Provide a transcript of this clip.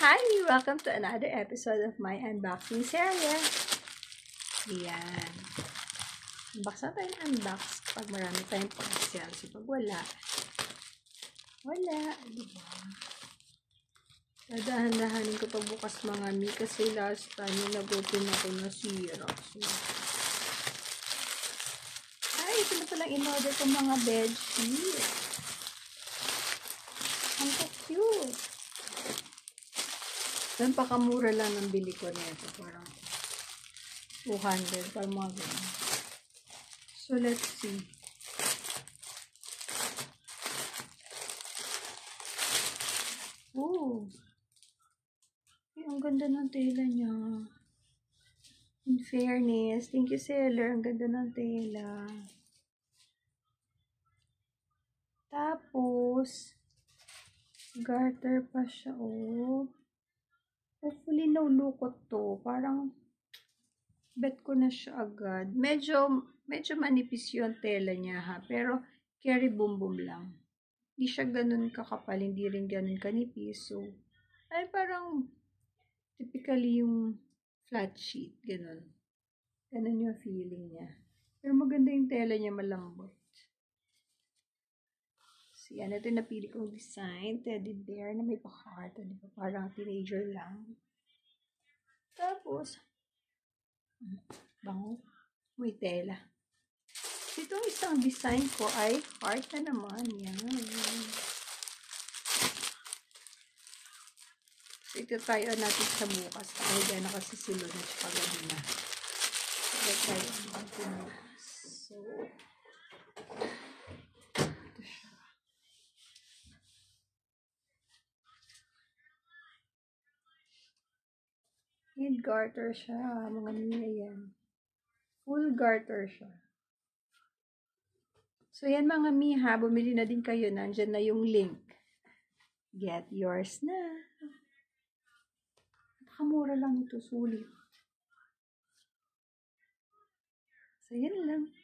Hi! Welcome to another episode of my unboxing series. Ayan. Unbox na tayo unbox pag marami tayong parcel. So, pag wala. Diba? Dadahan-dahanin ko pagbukas mga mi kasi last time yung nag-open ako nasira. So, ay, ito na palang in-order ko mga bedsheet. Ang cute! Doon pakamura lang ng bili ko nito. Parang 200 para mga ganun. So, let's see. Oh! Ay, ang ganda ng tela niya. In fairness, thank you seller. Ang ganda ng tela. Tapos, garter pa siya, oh. Hopefully, no lukot to. Parang, bet ko na siya agad. Medyo manipis yung tela niya, ha. Pero, carry boom lang. Hindi siya ganun kakapal. Hindi rin ganun kanipis. So, ay parang, typically yung flat sheet. Ganun. Ganun yung feeling niya. Pero maganda yung tela niya, malambot. So, yan. Ito yung napili kong design. Teddy bear na may pa-heart. Diba? Parang teenager lang. Tapos, bango. May tela. Itong isang design ko ay heart na naman. Yan. So, ito tayo natin sa bukas. Dahil yan nakasisilo na siya gabi na. Ito tayo natin. So, ito siya. Head garter siya. Mga niya yan. Full garter siya. So, yan mga miha. Bumili na din kayo. Nandyan na yung link. Get yours na. Napakamura lang ito. Sulit. So, yan lang.